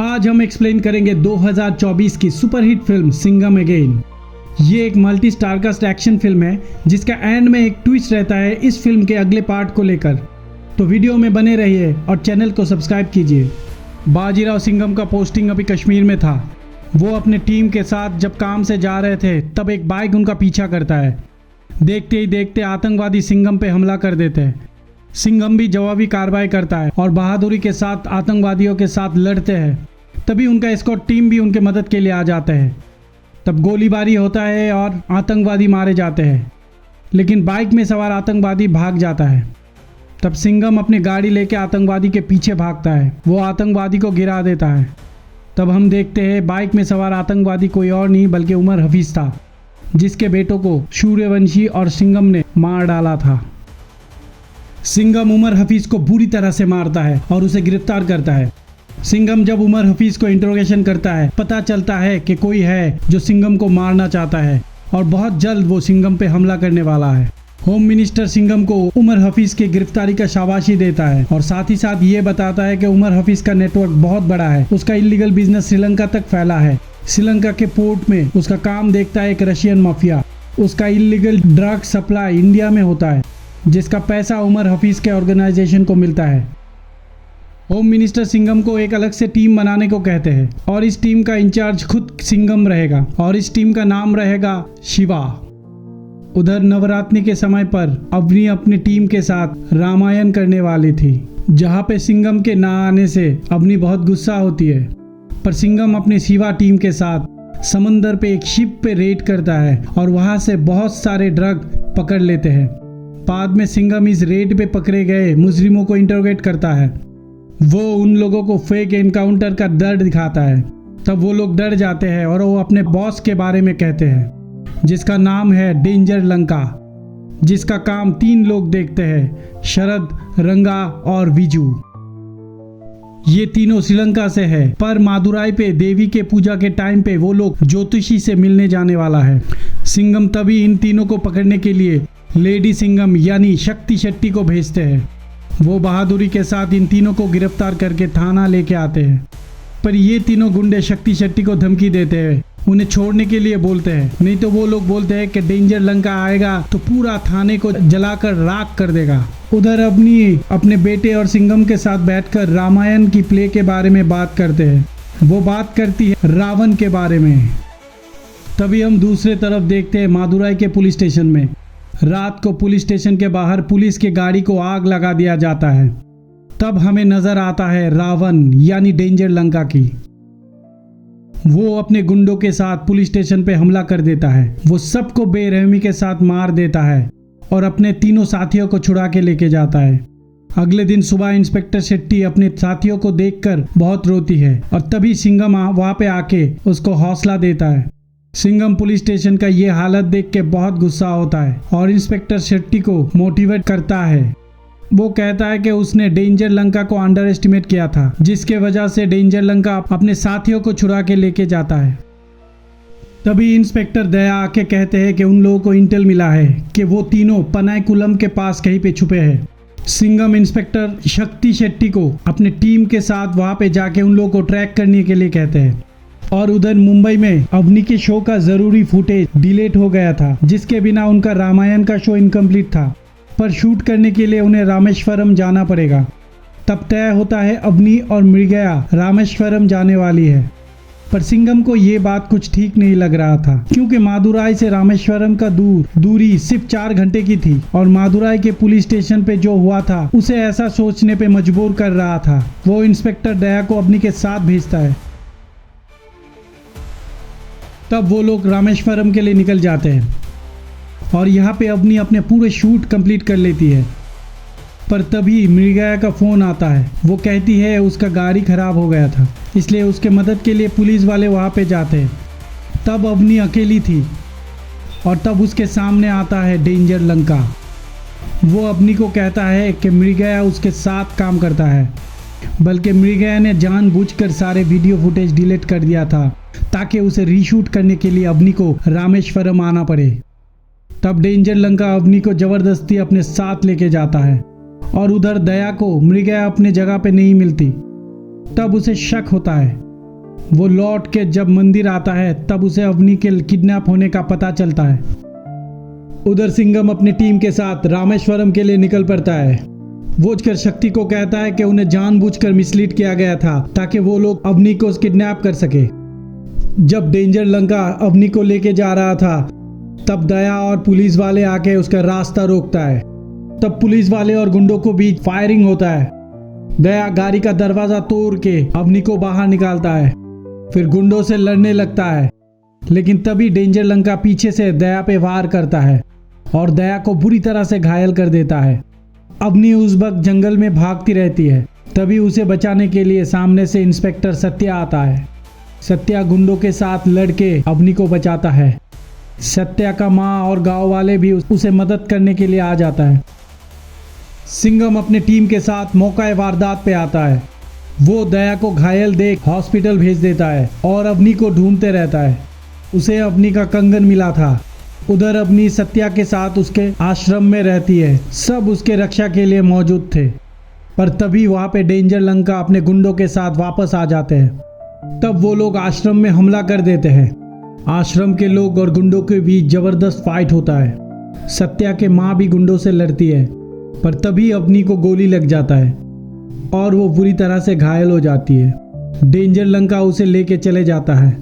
आज हम एक्सप्लेन करेंगे 2024 की सुपरहिट फिल्म सिंघम अगेन। ये एक मल्टी स्टारकास्ट एक्शन फिल्म है जिसका एंड में एक ट्विस्ट रहता है इस फिल्म के अगले पार्ट को लेकर। तो वीडियो में बने रहिए और चैनल को सब्सक्राइब कीजिए। बाजीराव सिंघम का पोस्टिंग अभी कश्मीर में था। वो अपने टीम के साथ जब काम से जा रहे थे तब एक बाइक उनका पीछा करता है। देखते ही देखते आतंकवादी सिंघम पे हमला कर देते हैं। सिंघम भी जवाबी कार्रवाई करता है और बहादुरी के साथ आतंकवादियों के साथ लड़ते हैं। तभी उनका एस्कॉर्ट टीम भी उनके मदद के लिए आ जाते हैं। तब गोलीबारी होता है और आतंकवादी मारे जाते हैं, लेकिन बाइक में सवार आतंकवादी भाग जाता है। तब सिंघम अपनी गाड़ी लेके आतंकवादी के पीछे भागता है। वो आतंकवादी को गिरा देता है। तब हम देखते हैं बाइक में सवार आतंकवादी कोई और नहीं बल्कि उमर हफीज था, जिसके बेटों को सूर्यवंशी और सिंघम ने मार डाला था। सिंघम उमर हफीज को बुरी तरह से मारता है और उसे गिरफ्तार करता है। सिंघम जब उमर हफीज को इंट्रोगेशन करता है, पता चलता है कि कोई है जो सिंघम को मारना चाहता है और बहुत जल्द वो सिंघम पे हमला करने वाला है। होम मिनिस्टर सिंघम को उमर हफीज की गिरफ्तारी का शाबाशी देता है और साथ ही साथ ये बताता है कि उमर हफीज का नेटवर्क बहुत बड़ा है। उसका इलीगल बिजनेस श्रीलंका तक फैला है। श्रीलंका के पोर्ट में उसका काम देखता है एक रशियन माफिया। उसका इलीगल ड्रग सप्लाई इंडिया में होता है, जिसका पैसा उमर हफीज के ऑर्गेनाइजेशन को मिलता है। होम मिनिस्टर सिंघम को एक अलग से टीम बनाने को कहते हैं और इस टीम का इंचार्ज खुद सिंघम रहेगा और इस टीम का नाम रहेगा शिवा। उधर नवरात्रि के समय पर अवनी अपनी टीम के साथ रामायण करने वाली थी, जहाँ पे सिंघम के ना आने से अवनी बहुत गुस्सा होती है। पर सिंघम अपनी शिवा टीम के साथ समंदर पे एक शिप पे रेड करता है और वहाँ से बहुत सारे ड्रग पकड़ लेते हैं। बाद में सिंघम इस रेड पे पकड़े गए मुजरिमों को इंटरोगेट करता है। वो उन लोगों को फेक एनकाउंटर का डर दिखाता है। तब वो लोग डर जाते हैं और वो अपने बॉस के बारे में कहते हैं, जिसका नाम है डेंजर लंका, जिसका काम 3 लोग देखते हैं, शरद, रंगा और विजू। ये तीनों श्रीलंका से है, पर मादुराई पे देवी के पूजा के टाइम पे वो लोग ज्योतिषी से मिलने जाने वाला है। सिंघम तभी इन तीनों को पकड़ने के लिए लेडी सिंघम यानी शक्ति शेट्टी को भेजते हैं। वो बहादुरी के साथ इन तीनों को गिरफ्तार करके थाना लेके आते हैं। पर ये तीनों गुंडे शक्ति शेट्टी को धमकी देते हैं, उन्हें छोड़ने के लिए बोलते हैं, नहीं तो वो लोग बोलते हैं कि डेंजर लंका आएगा तो पूरा थाने को जलाकर राख कर देगा। उधर अवनी अपने बेटे और सिंघम के साथ बैठकर रामायण की प्ले के बारे में बात करते हैं। वो बात करती है रावण के बारे में। तभी हम दूसरे तरफ देखते हैं मादुराई के पुलिस स्टेशन में। रात को पुलिस स्टेशन के बाहर पुलिस के गाड़ी को आग लगा दिया जाता है। तब हमें नजर आता है रावण यानी डेंजर लंका की। वो अपने गुंडों के साथ पुलिस स्टेशन पे हमला कर देता है। वो सबको बेरहमी के साथ मार देता है और अपने तीनों साथियों को छुड़ा के लेके जाता है। अगले दिन सुबह इंस्पेक्टर शेट्टी अपने साथियों को देखकर बहुत रोती है और तभी सिंघम वहां पे आके उसको हौसला देता है। सिंघम पुलिस स्टेशन का ये हालत देख के बहुत गुस्सा होता है और इंस्पेक्टर शेट्टी को मोटिवेट करता है। वो कहता है कि उसने डेंजर लंका को अंडर एस्टिमेट किया था, जिसके वजह से डेंजर लंका अपने साथियों को छुड़ा के लेके जाता है। तभी इंस्पेक्टर दया आके कहते हैं कि उन लोगों को इंटेल मिला है कि वो तीनों पनाईकुलम के पास कहीं पे छुपे हैं। सिंघम इंस्पेक्टर शक्ति शेट्टी को अपने टीम के साथ वहां पे जाके उन लोगों को ट्रैक करने के लिए कहते हैं। और उधर मुंबई में अवनी के शो का जरूरी फुटेज डिलीट हो गया था, जिसके बिना उनका रामायण का शो इनकम्प्लीट था। पर शूट करने के लिए उन्हें रामेश्वरम जाना पड़ेगा। तब तय होता है अवनी और मृगया रामेश्वरम जाने वाली है। पर सिंघम को ये बात कुछ ठीक नहीं लग रहा था, क्योंकि मादुराई से रामेश्वरम का दूरी सिर्फ 4 घंटे की थी और मादुराई के पुलिस स्टेशन पे जो हुआ था उसे ऐसा सोचने पे मजबूर कर रहा था। वो इंस्पेक्टर दया को अवनी के साथ भेजता है। तब वो लोग रामेश्वरम के लिए निकल जाते हैं और यहाँ पे अवनी अपने पूरे शूट कंप्लीट कर लेती है। पर तभी मृगया का फ़ोन आता है। वो कहती है उसका गाड़ी खराब हो गया था, इसलिए उसके मदद के लिए पुलिस वाले वहाँ पे जाते हैं। तब अवनी अकेली थी और तब उसके सामने आता है डेंजर लंका। वो अवनी को कहता है कि मृगया उसके साथ काम करता है, बल्कि मृगया ने जानबूझकर सारे वीडियो फुटेज डिलीट कर दिया था ताकि उसे रीशूट करने के लिए अवनी को रामेश्वरम आना पड़े। तब डेंजर लंका अवनी को जबरदस्ती अपने साथ लेके जाता है और उधर दया को मृगया अपने जगह पे नहीं मिलती। तब उसे शक होता है वो लौट के जब मंदिर आता है तब उसे अवनी के किडनैप होने का पता चलता है। उधर सिंघम अपनी टीम के साथ रामेश्वरम के लिए निकल पड़ता है। वो शक्ति को कहता है कि उन्हें जानबूझकर मिसलीड किया गया था ताकि वो लोग अवनी को किडनैप कर सके। जब डेंजर लंका अवनी को लेके जा रहा था तब दया और पुलिस वाले आके उसका रास्ता रोकता है। तब पुलिस वाले और गुंडों को बीच फायरिंग होता है। दया गाड़ी का दरवाजा तोड़ के अवनी को बाहर निकालता है, फिर गुंडों से लड़ने लगता है। लेकिन तभी डेंजर लंका पीछे से दया पे वार करता है और दया को बुरी तरह से घायल कर देता है। अवनी उस वक्त जंगल में भागती रहती है। तभी उसे बचाने के लिए सामने से इंस्पेक्टर सत्या आता है। सत्या गुंडों के साथ लड़के अवनी को बचाता है। सत्या का माँ और गांव वाले भी उसे मदद करने के लिए आ जाता है। सिंघम अपने टीम के साथ मौका वारदात पे आता है। वो दया को घायल देख हॉस्पिटल भेज देता है और अवनी को ढूंढते रहता है। उसे अवनी का कंगन मिला था। उधर अवनी सत्या के साथ उसके आश्रम में रहती है। सब उसके रक्षा के लिए मौजूद थे, पर तभी वहाँ पे डेंजर लंका अपने गुंडों के साथ वापस आ जाते हैं। तब वो लोग आश्रम में हमला कर देते हैं। आश्रम के लोग और गुंडों के बीच जबरदस्त फाइट होता है। सत्या के माँ भी गुंडों से लड़ती है, पर तभी अवनी को गोली लग जाता है और वो बुरी तरह से घायल हो जाती है। डेंजर लंका उसे लेके चले जाता है,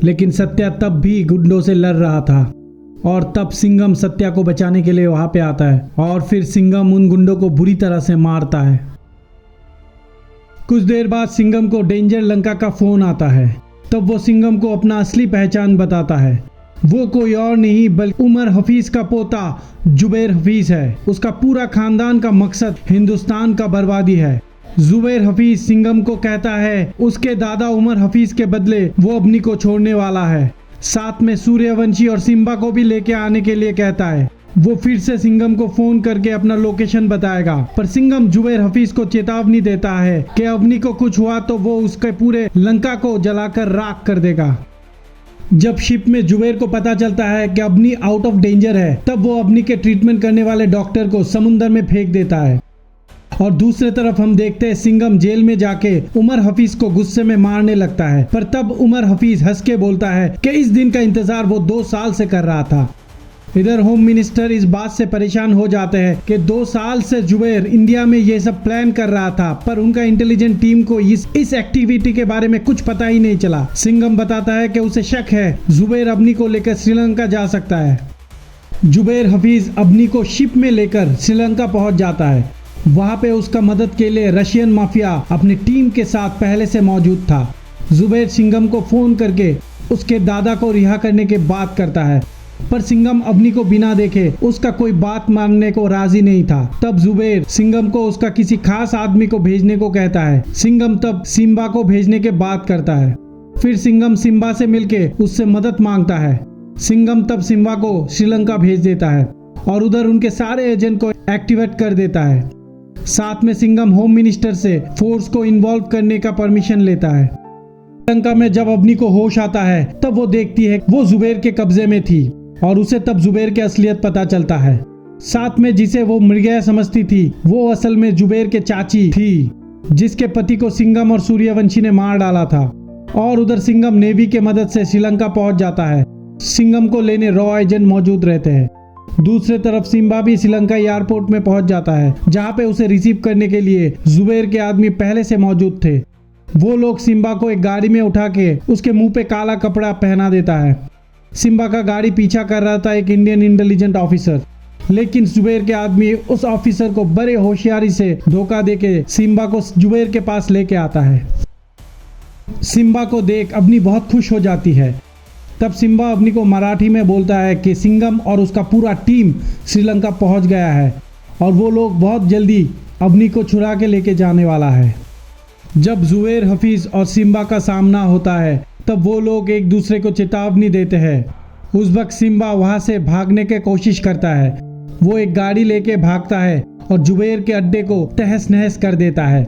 लेकिन सत्या तब भी गुंडों से लड़ रहा था। और तब सिंघम सत्या को बचाने के लिए वहां पे आता है और फिर सिंघम उन गुंडों को बुरी तरह से मारता है। कुछ देर बाद सिंघम को डेंजर लंका का फोन आता है। तब वो सिंघम को अपना असली पहचान बताता है। वो कोई और नहीं बल्कि उमर हफीज का पोता जुबैर हफीज है। उसका पूरा खानदान का मकसद हिंदुस्तान का बर्बादी है। जुबैर हफीज सिंघम को कहता है उसके दादा उमर हफीज के बदले वो अवनी को छोड़ने वाला है। साथ में सूर्यवंशी और सिम्बा को भी लेके आने के लिए कहता है। वो फिर से सिंघम को फोन करके अपना लोकेशन बताएगा, पर सिंघम जुबैर हफीज को चेतावनी देता है कि अवनी को कुछ हुआ तो वो उसके पूरे लंका को जलाकर राख कर देगा। जब शिप में जुबैर को पता चलता है कि अवनी आउट ऑफ डेंजर है, तब वो अवनी के ट्रीटमेंट करने वाले डॉक्टर को समुंदर में फेंक देता है। और दूसरी तरफ हम देखते हैं सिंघम जेल में जाके उमर हफीज को गुस्से में मारने लगता है। पर तब उमर हफीज हंस के बोलता है कि इस दिन का इंतजार वो 2 साल से कर रहा था। इधर होम मिनिस्टर इस बात से परेशान हो जाते हैं कि 2 साल से जुबैर इंडिया में ये सब प्लान कर रहा था, पर उनका इंटेलिजेंट टीम को इस एक्टिविटी के बारे में कुछ पता ही नहीं चला। सिंघम बताता है कि उसे शक है जुबैर अवनी को लेकर श्रीलंका जा सकता है। जुबैर हफीज अवनी को शिप में लेकर श्रीलंका पहुंच जाता है। वहां पे उसका मदद के लिए रशियन माफिया अपनी टीम के साथ पहले से मौजूद था। जुबैर सिंघम को फोन करके उसके दादा को रिहा करने की बात करता है, पर सिंघम अवनी को बिना देखे उसका कोई बात मानने को राजी नहीं था। तब जुबैर सिंघम को उसका किसी खास आदमी को भेजने को कहता है। सिंघम तब सिम्बा को भेजने के बात करता है। फिर सिंघम सिम्बा से मिलके उससे मदद मांगता है। सिंघम तब सिम्बा को श्रीलंका भेज देता है और उधर उनके सारे एजेंट को एक्टिवेट कर देता है। साथ में सिंघम होम मिनिस्टर से फोर्स को इन्वॉल्व करने का परमिशन लेता है। श्रीलंका में जब अवनी को होश आता है तब वो देखती है वो जुबैर के कब्जे में थी और उसे तब जुबैर की असलियत पता चलता है। साथ में जिसे वो मृगया समझती थी वो असल में जुबैर के चाची थी, जिसके पति को सिंघम और सूर्यवंशी ने मार डाला था। और उधर सिंघम नेवी के मदद से श्रीलंका पहुंच जाता है। सिंघम को लेने रॉ एजेंट मौजूद रहते हैं। दूसरी तरफ सिम्बा भी श्रीलंका एयरपोर्ट में पहुंच जाता है, जहां पे उसे रिसीव करने के लिए जुबैर के आदमी पहले से मौजूद थे। वो लोग सिम्बा को एक गाड़ी में उठा के उसके मुंह पे काला कपड़ा पहना देता है। सिम्बा का गाड़ी पीछा कर रहा था एक इंडियन इंटेलिजेंट ऑफिसर, लेकिन जुबैर के आदमी उस ऑफिसर को बड़े होशियारी से धोखा देके सिम्बा को जुबैर के पास लेके आता है। सिम्बा को देख अवनी बहुत खुश हो जाती है। तब सिम्बा अवनी को मराठी में बोलता है कि सिंघम और उसका पूरा टीम श्रीलंका पहुंच गया है और वो लोग बहुत जल्दी अवनी को छुड़ा के लेके जाने वाला है। जब जुबैर हफीज और सिम्बा का सामना होता है तब वो लोग एक दूसरे को चेतावनी देते हैं। उस वक्त सिम्बा वहां से भागने की कोशिश करता है। वो एक गाड़ी लेके भागता है और जुबैर के अड्डे को तहस नहस कर देता है।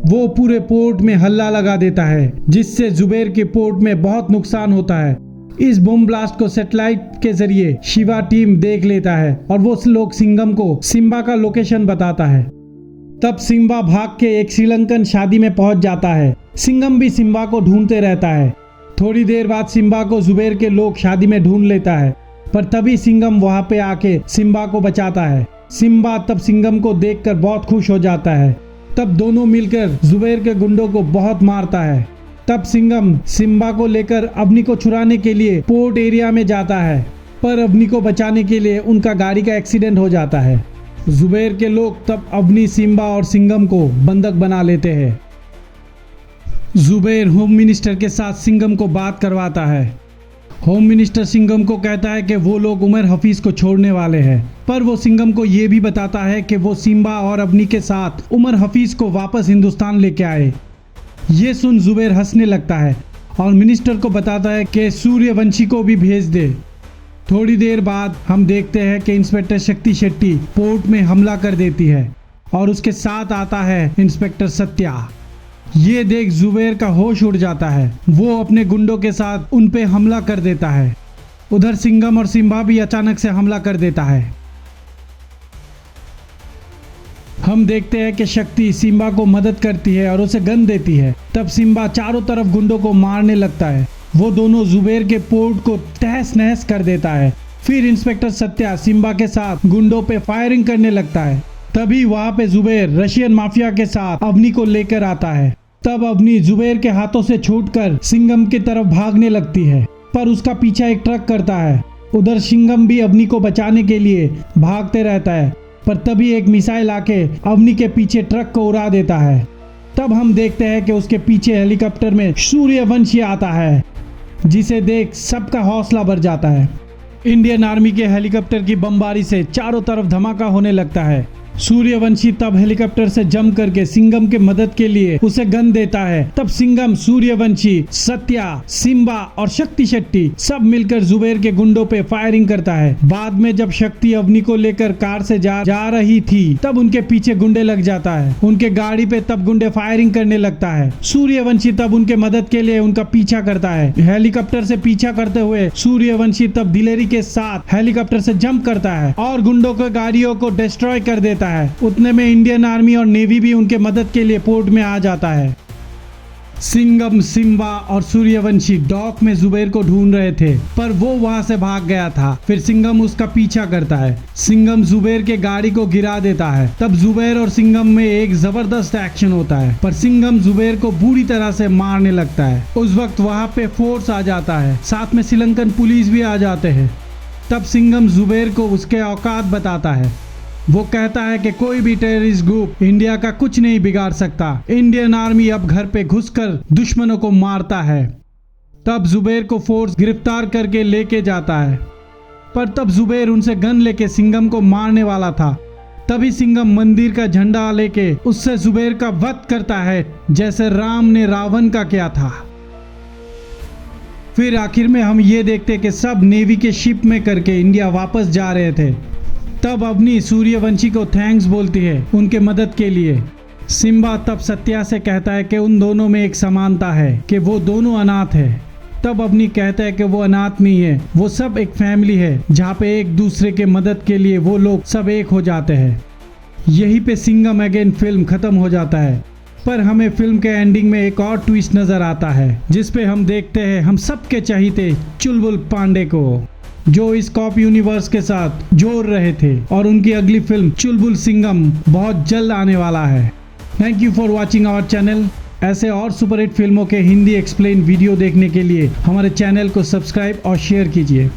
वो पूरे पोर्ट में हल्ला लगा देता है, जिससे जुबैर के पोर्ट में बहुत नुकसान होता है। इस बम ब्लास्ट को सैटेलाइट के जरिए शिवा टीम देख लेता है और वो लोग सिंघम को सिम्बा का लोकेशन बताता है। तब सिम्बा भाग के एक श्रीलंकन शादी में पहुंच जाता है सिंघम भी सिम्बा को ढूंढते रहता है। थोड़ी देर बाद सिम्बा को जुबैर के लोग शादी में ढूंढ लेता है, पर तभी सिंघम वहां पे आके सिम्बा को बचाता है। सिम्बा तब सिंघम को देखकर बहुत खुश हो जाता है। तब दोनों मिलकर जुबैर के गुंडों को बहुत मारता है। तब सिंघम सिम्बा को लेकर अवनी को छुड़ाने के लिए पोर्ट एरिया में जाता है, पर अवनी को बचाने के लिए उनका गाड़ी का एक्सीडेंट हो जाता है। जुबैर के लोग तब अवनी, सिम्बा और सिंघम को बंधक बना लेते हैं। जुबैर होम मिनिस्टर के साथ सिंघम को बात करवाता है। होम मिनिस्टर सिंघम को कहता है कि वो लोग उमर हफीज को छोड़ने वाले हैं, पर वो सिंघम को ये भी बताता है कि वो सिम्बा और अवनी के साथ उमर हफीज को वापस हिंदुस्तान लेके आए। ये सुन जुबैर हंसने लगता है और मिनिस्टर को बताता है कि सूर्यवंशी को भी भेज दे। थोड़ी देर बाद हम देखते हैं कि इंस्पेक्टर शक्ति शेट्टी पोर्ट में हमला कर देती है और उसके साथ आता है इंस्पेक्टर सत्या। ये देख जुबैर का होश उड़ जाता है। वो अपने गुंडों के साथ उन पे हमला कर देता है। उधर सिंघम और सिम्बा भी अचानक से हमला कर देता है। हम देखते हैं कि शक्ति सिम्बा को मदद करती है और उसे गन देती है। तब सिम्बा चारों तरफ गुंडों को मारने लगता है। वो दोनों जुबैर के पोर्ट को तहस नहस कर देता है। फिर इंस्पेक्टर सत्या सिम्बा के साथ गुंडों पे फायरिंग करने लगता है। तभी वहां पे जुबैर रशियन माफिया के साथ अवनी को लेकर आता है। तब अवनी जुबैर के हाथों से छूटकर सिंघम की तरफ भागने लगती है, पर उसका पीछा एक ट्रक करता है। उधर सिंघम भी अवनी को बचाने के लिए भागते रहता है, पर तभी एक मिसाइल आके अवनी के पीछे ट्रक को उड़ा देता है। तब हम देखते हैं कि उसके पीछे हेलीकॉप्टर में सूर्यवंशी आता है, जिसे देख सबका हौसला बढ़ जाता है। इंडियन आर्मी के हेलीकॉप्टर की बमबारी से चारों तरफ धमाका होने लगता है। सूर्यवंशी तब हेलीकॉप्टर से जंप करके सिंघम के मदद के लिए उसे गन देता है। तब सिंघम, सूर्यवंशी, सत्या, सिम्बा और शक्ति शेट्टी सब मिलकर जुबैर के गुंडों पे फायरिंग करता है। बाद में जब शक्ति अवनी को लेकर कार से जा रही थी, तब उनके पीछे गुंडे लग जाता है। उनके गाड़ी पे तब गुंडे फायरिंग करने लगता है। सूर्यवंशी तब उनके मदद के लिए उनका पीछा करता है। हेलीकॉप्टर से पीछा करते हुए सूर्यवंशी तब दिलेरी के साथ हेलीकॉप्टर से जंप करता है और गुंडों के गाड़ियों को डिस्ट्रॉय कर देता है। उतने में इंडियन आर्मी और नेवी भी उनके मदद के लिए पोर्ट में आ जाता है। सिंघम, सिम्बा और सूर्यवंशी डॉक में जुबैर को ढूंढ रहे थे, पर वो वहां से भाग गया था। फिर सिंघम उसका पीछा करता है। सिंघम जुबैर के गाड़ी को गिरा देता है। तब जुबैर और सिंघम में एक जबरदस्त एक्शन होता है, पर सिंघम जुबैर को बुरी तरह से मारने लगता है। उस वक्त वहां पे फोर्स आ जाता है, साथ में श्रीलंकन पुलिस भी आ जाते हैं। तब सिंघम जुबैर को उसके औकात बताता है। वो कहता है कि कोई भी टेररिस्ट ग्रुप इंडिया का कुछ नहीं बिगाड़ सकता। इंडियन आर्मी अब घर पे घुसकर दुश्मनों को मारता है। तब जुबैर को फोर्स गिरफ्तार करके लेके जाता है, पर तब जुबैर उनसे गन लेके सिंघम को मारने वाला था। तभी सिंघम मंदिर का झंडा लेके उससे जुबैर का वध करता है, जैसे राम ने रावण का किया था। फिर आखिर में हम ये देखते कि सब नेवी के शिप में करके इंडिया वापस जा रहे थे। तब अवनी सूर्यवंशी को थैंक्स बोलती है उनके मदद के लिए। सिम्बा तब सत्या से कहता है कि उन दोनों में एक समानता है कि वो दोनों अनाथ है। तब अवनी कहता है कि वो अनाथ नहीं है, वो सब एक फैमिली है, जहाँ पे एक दूसरे के मदद के लिए वो लोग सब एक हो जाते हैं। यहीं पे सिंघम अगेन फिल्म खत्म हो जाता है, पर हमें फिल्म के एंडिंग में एक और ट्विस्ट नजर आता है, जिसपे हम देखते हैं हम सबके चहीते चुलबुल पांडे को, जो इस कॉप यूनिवर्स के साथ जोड़ रहे थे। और उनकी अगली फिल्म चुलबुल सिंघम बहुत जल्द आने वाला है। Thank you for watching our channel. ऐसे और सुपरहिट फिल्मों के हिंदी एक्सप्लेन वीडियो देखने के लिए हमारे चैनल को सब्सक्राइब और शेयर कीजिए।